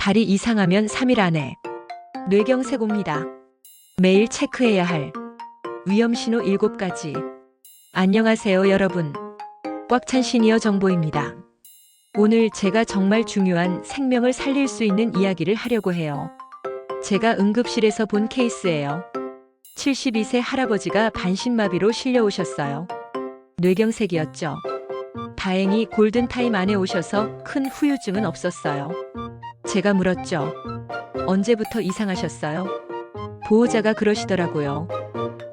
다리 이상하면 3일 안에 뇌경색 옵니다. 매일 체크해야 할 위험신호 7가지. 안녕하세요 여러분. 꽉 찬 시니어 정보입니다. 오늘 제가 정말 중요한 생명을 살릴 수 있는 이야기를 하려고 해요. 제가 응급실에서 본 케이스예요. 72세 할아버지가 반신마비로 실려오셨어요. 뇌경색이었죠. 다행히 골든타임 안에 오셔서 큰 후유증은 없었어요. 제가 물었죠. 언제부터 이상하셨어요? 보호자가 그러시더라고요.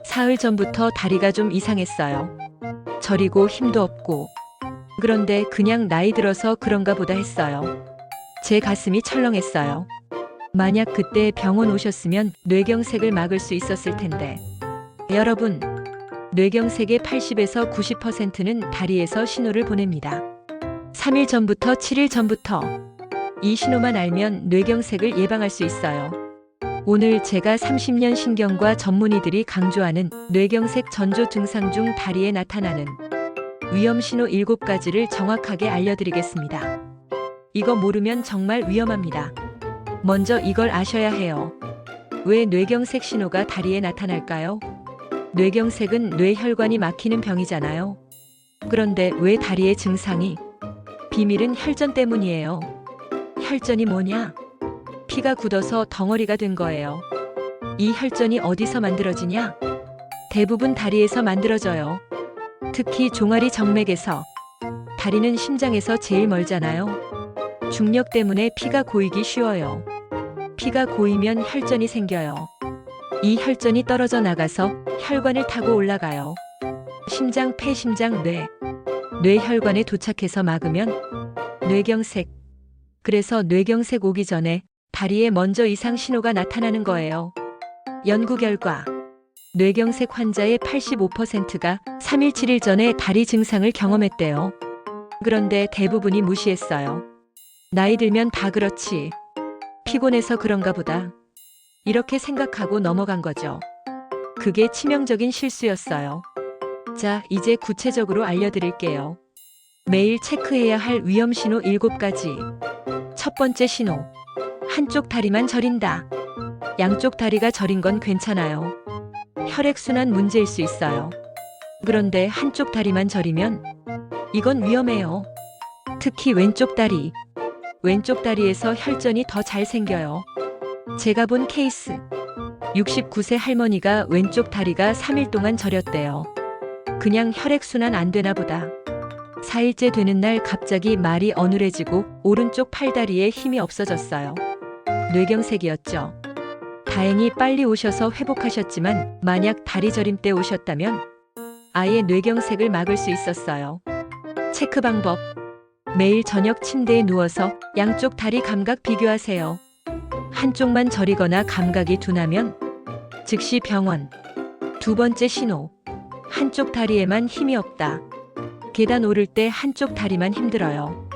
사흘 전부터 다리가 좀 이상했어요. 저리고 힘도 없고. 그런데 그냥 나이 들어서 그런가 보다 했어요. 제 가슴이 철렁했어요. 만약 그때 병원 오셨으면 뇌경색을 막을 수 있었을 텐데. 여러분, 뇌경색의 80에서 90%는 다리에서 신호를 보냅니다. 3일 전부터 7일 전부터 이 신호만 알면 뇌경색을 예방할 수 있어요. 오늘 제가 30년 신경과 전문의들이 강조하는 뇌경색 전조 증상 중 다리에 나타나는 위험신호 7가지를 정확하게 알려드리겠습니다. 이거 모르면 정말 위험합니다. 먼저 이걸 아셔야 해요. 왜 뇌경색 신호가 다리에 나타날까요? 뇌경색은 뇌혈관이 막히는 병이잖아요. 그런데 왜 다리의 증상이? 비밀은 혈전 때문이에요. 혈전이 뭐냐? 피가 굳어서 덩어리가 된 거예요. 이 혈전이 어디서 만들어지냐? 대부분 다리에서 만들어져요. 특히 종아리 정맥에서. 다리는 심장에서 제일 멀잖아요. 중력 때문에 피가 고이기 쉬워요. 피가 고이면 혈전이 생겨요. 이 혈전이 떨어져 나가서 혈관을 타고 올라가요. 심장, 폐, 심장, 뇌. 뇌혈관에 도착해서 막으면 뇌경색. 그래서 뇌경색 오기 전에 다리에 먼저 이상 신호가 나타나는 거예요. 연구 결과 뇌경색 환자의 85%가 3일, 7일 전에 다리 증상을 경험했대요. 그런데 대부분이 무시했어요. 나이 들면 다 그렇지. 피곤해서 그런가 보다. 이렇게 생각하고 넘어간 거죠. 그게 치명적인 실수였어요. 자, 이제 구체적으로 알려드릴게요. 매일 체크해야 할 위험신호 7가지. 첫 번째 신호. 한쪽 다리만 저린다. 양쪽 다리가 저린 건 괜찮아요. 혈액순환 문제일 수 있어요. 그런데 한쪽 다리만 저리면 이건 위험해요. 특히 왼쪽 다리. 왼쪽 다리에서 혈전이 더 잘 생겨요. 제가 본 케이스. 69세 할머니가 왼쪽 다리가 3일 동안 저렸대요. 그냥 혈액순환 안 되나 보다. 4일째 되는 날 갑자기 말이 어눌해지고 오른쪽 팔다리에 힘이 없어졌어요. 뇌경색이었죠. 다행히 빨리 오셔서 회복하셨지만 만약 다리 저림 때 오셨다면 아예 뇌경색을 막을 수 있었어요. 체크 방법. 매일 저녁 침대에 누워서 양쪽 다리 감각 비교하세요. 한쪽만 저리거나 감각이 둔하면 즉시 병원. 두 번째 신호. 한쪽 다리에만 힘이 없다. 계단 오를 때 한쪽 다리만 힘들어요.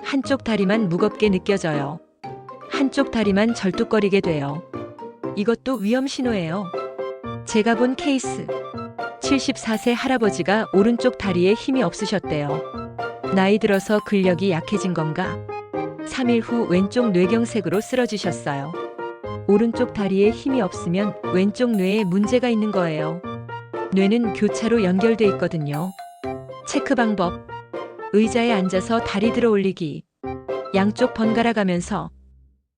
한쪽 다리만 무겁게 느껴져요. 한쪽 다리만 절뚝거리게 돼요. 이것도 위험 신호예요. 제가 본 케이스. 74세 할아버지가 오른쪽 다리에 힘이 없으셨대요. 나이 들어서 근력이 약해진 건가? 3일 후 왼쪽 뇌경색으로 쓰러지셨어요. 오른쪽 다리에 힘이 없으면 왼쪽 뇌에 문제가 있는 거예요. 뇌는 교차로 연결돼 있거든요. 체크 방법. 의자에 앉아서 다리 들어 올리기. 양쪽 번갈아 가면서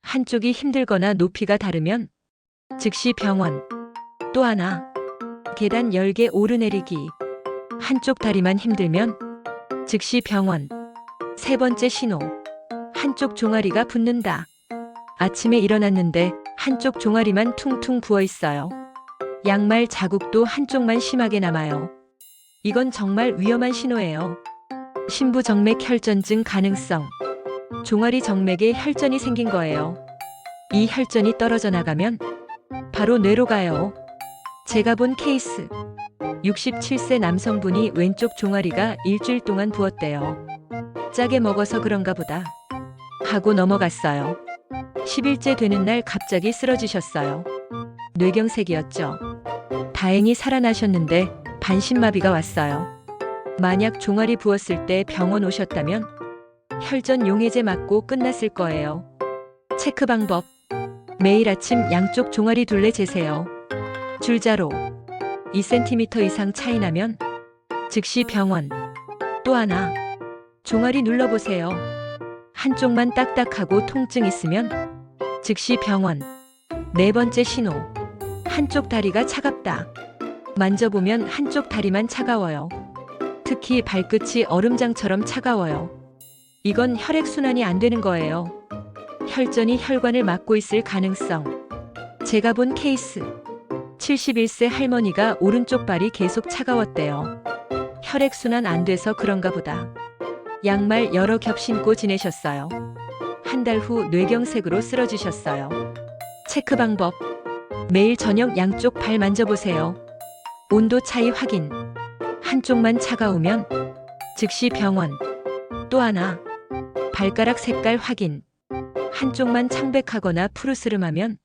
한쪽이 힘들거나 높이가 다르면 즉시 병원. 또 하나. 계단 10개 오르내리기. 한쪽 다리만 힘들면 즉시 병원. 세 번째 신호. 한쪽 종아리가 붓는다. 아침에 일어났는데 한쪽 종아리만 퉁퉁 부어 있어요. 양말 자국도 한쪽만 심하게 남아요. 이건 정말 위험한 신호예요. 심부정맥 혈전증 가능성. 종아리 정맥에 혈전이 생긴 거예요. 이 혈전이 떨어져 나가면 바로 뇌로 가요. 제가 본 케이스. 67세 남성분이 왼쪽 종아리가 일주일 동안 부었대요. 짜게 먹어서 그런가 보다 하고 넘어갔어요. 10일째 되는 날 갑자기 쓰러지셨어요. 뇌경색이었죠. 다행히 살아나셨는데 반신마비가 왔어요. 만약 종아리 부었을 때 병원 오셨다면 혈전 용해제 맞고 끝났을 거예요. 체크 방법. 매일 아침 양쪽 종아리 둘레 재세요. 줄자로 2cm 이상 차이 나면 즉시 병원. 또 하나, 종아리 눌러보세요. 한쪽만 딱딱하고 통증 있으면 즉시 병원. 네 번째 신호. 한쪽 다리가 차갑다. 만져보면 한쪽 다리만 차가워요. 특히 발끝이 얼음장처럼 차가워요. 이건 혈액순환이 안 되는 거예요. 혈전이 혈관을 막고 있을 가능성. 제가 본 케이스. 71세 할머니가 오른쪽 발이 계속 차가웠대요. 혈액순환 안 돼서 그런가 보다. 양말 여러 겹 신고 지내셨어요. 한 달 후 뇌경색으로 쓰러지셨어요. 체크 방법. 매일 저녁 양쪽 발 만져보세요. 온도 차이 확인. 한쪽만 차가우면 즉시 병원. 또 하나, 발가락 색깔 확인. 한쪽만 창백하거나 푸르스름하면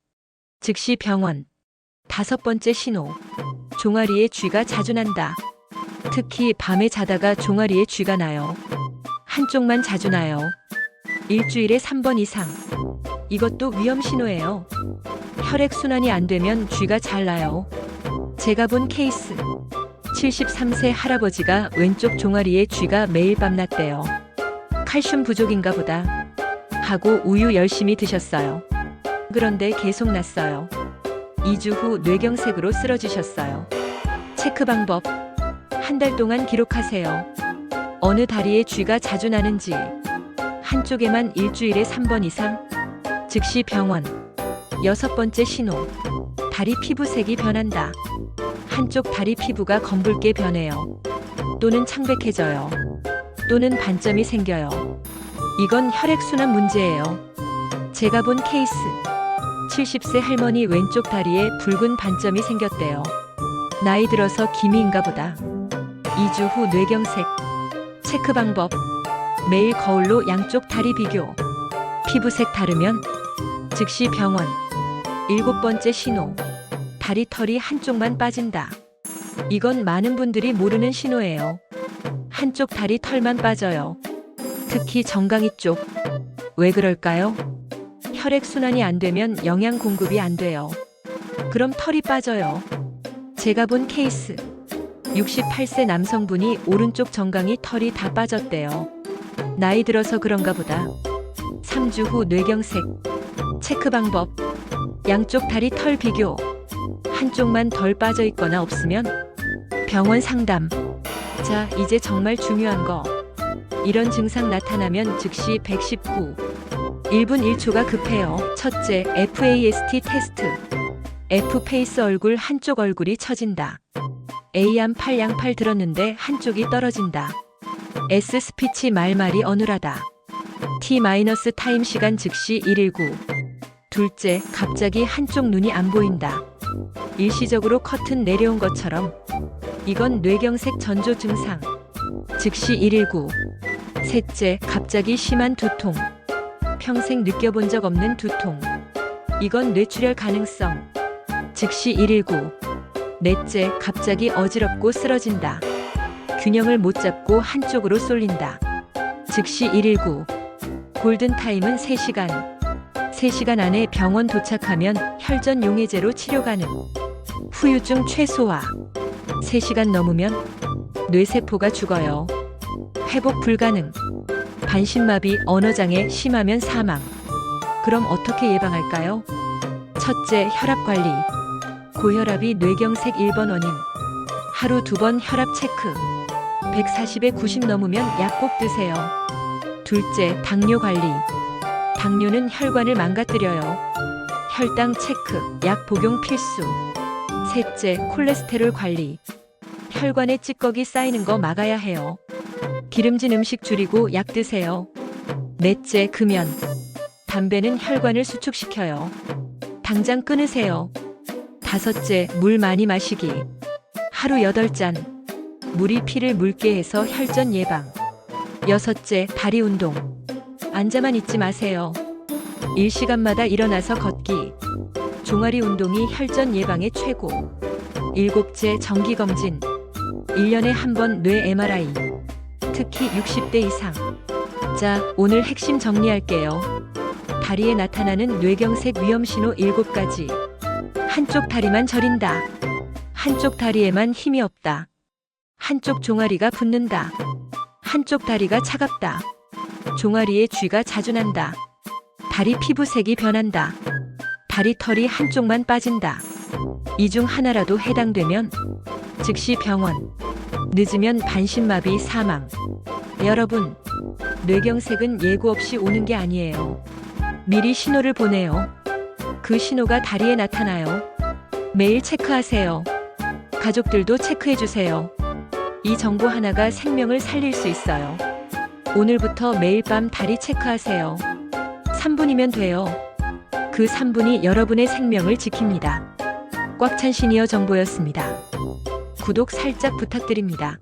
즉시 병원. 다섯 번째 신호. 종아리에 쥐가 자주 난다. 특히 밤에 자다가 종아리에 쥐가 나요. 한쪽만 자주 나요. 일주일에 3번 이상. 이것도 위험 신호예요. 혈액순환이 안 되면 쥐가 잘 나요. 제가 본 케이스. 73세 할아버지가 왼쪽 종아리에 쥐가 매일 밤 났대요. 칼슘 부족인가 보다 하고 우유 열심히 드셨어요. 그런데 계속 났어요. 2주 후 뇌경색으로 쓰러지셨어요. 체크 방법. 한 달 동안 기록하세요. 어느 다리에 쥐가 자주 나는지. 한쪽에만 일주일에 3번 이상. 즉시 병원. 여섯 번째 신호. 다리 피부색이 변한다. 한쪽 다리 피부가 검붉게 변해요. 또는 창백해져요. 또는 반점이 생겨요. 이건 혈액순환 문제예요. 제가 본 케이스. 70세 할머니 왼쪽 다리에 붉은 반점이 생겼대요. 나이 들어서 기미인가 보다. 2주 후 뇌경색. 체크 방법. 매일 거울로 양쪽 다리 비교. 피부색 다르면 즉시 병원. 일곱 번째 신호. 다리 털이 한쪽만 빠진다. 이건 많은 분들이 모르는 신호예요. 한쪽 다리 털만 빠져요. 특히 정강이 쪽. 왜 그럴까요? 혈액순환이 안 되면 영양 공급이 안 돼요. 그럼 털이 빠져요. 제가 본 케이스. 68세 남성분이 오른쪽 정강이 털이 다 빠졌대요. 나이 들어서 그런가 보다. 3주 후 뇌경색. 체크 방법. 양쪽 다리 털 비교. 한쪽만 덜 빠져 있거나 없으면 병원 상담. 자, 이제 정말 중요한 거. 이런 증상 나타나면 즉시 119. 1분 1초가 급해요. 첫째, FAST 테스트. F 페이스 얼굴 한쪽 얼굴이 처진다. A암 팔 양팔 들었는데 한쪽이 떨어진다. S 스피치 말말이 어눌하다. T 마이너스 타임 시간 즉시 119. 둘째, 갑자기 한쪽 눈이 안 보인다. 일시적으로 커튼 내려온 것처럼. 이건 뇌경색 전조 증상. 즉시 119. 셋째, 갑자기 심한 두통. 평생 느껴본 적 없는 두통. 이건 뇌출혈 가능성. 즉시 119. 넷째, 갑자기 어지럽고 쓰러진다. 균형을 못 잡고 한쪽으로 쏠린다. 즉시 119. 골든타임은 3시간. 3시간 안에 병원 도착하면 혈전 용해제로 치료 가능. 후유증 최소화. 3시간 넘으면 뇌세포가 죽어요. 회복 불가능. 반신마비, 언어장애 심하면 사망. 그럼 어떻게 예방할까요? 첫째, 혈압 관리. 고혈압이 뇌경색 1번 원인. 하루 2번 혈압 체크. 140에 90 넘으면 약 꼭 드세요. 둘째, 당뇨 관리. 당뇨는 혈관을 망가뜨려요. 혈당 체크, 약 복용 필수. 셋째, 콜레스테롤 관리. 혈관에 찌꺼기 쌓이는 거 막아야 해요. 기름진 음식 줄이고 약 드세요. 넷째, 금연. 담배는 혈관을 수축시켜요. 당장 끊으세요. 다섯째, 물 많이 마시기. 하루 8잔. 물이 피를 묽게 해서 혈전 예방. 여섯째, 다리 운동. 앉아만 있지 마세요. 1시간마다 일어나서 걷기. 종아리 운동이 혈전 예방에 최고. 일곱째, 정기검진. 1년에 한 번 뇌 MRI. 특히 60대 이상. 자, 오늘 핵심 정리할게요. 다리에 나타나는 뇌경색 위험신호 7가지. 한쪽 다리만 저린다. 한쪽 다리에만 힘이 없다. 한쪽 종아리가 붓는다. 한쪽 다리가 차갑다. 종아리에 쥐가 자주 난다. 다리 피부색이 변한다. 다리 털이 한쪽만 빠진다. 이 중 하나라도 해당되면 즉시 병원. 늦으면 반신마비 사망. 여러분, 뇌경색은 예고 없이 오는 게 아니에요. 미리 신호를 보내요. 그 신호가 다리에 나타나요. 매일 체크하세요. 가족들도 체크해주세요. 이 정보 하나가 생명을 살릴 수 있어요. 오늘부터 매일 밤 다리 체크하세요. 3분이면 돼요. 그 3분이 여러분의 생명을 지킵니다. 꽉찬 시니어 정보였습니다. 구독 살짝 부탁드립니다.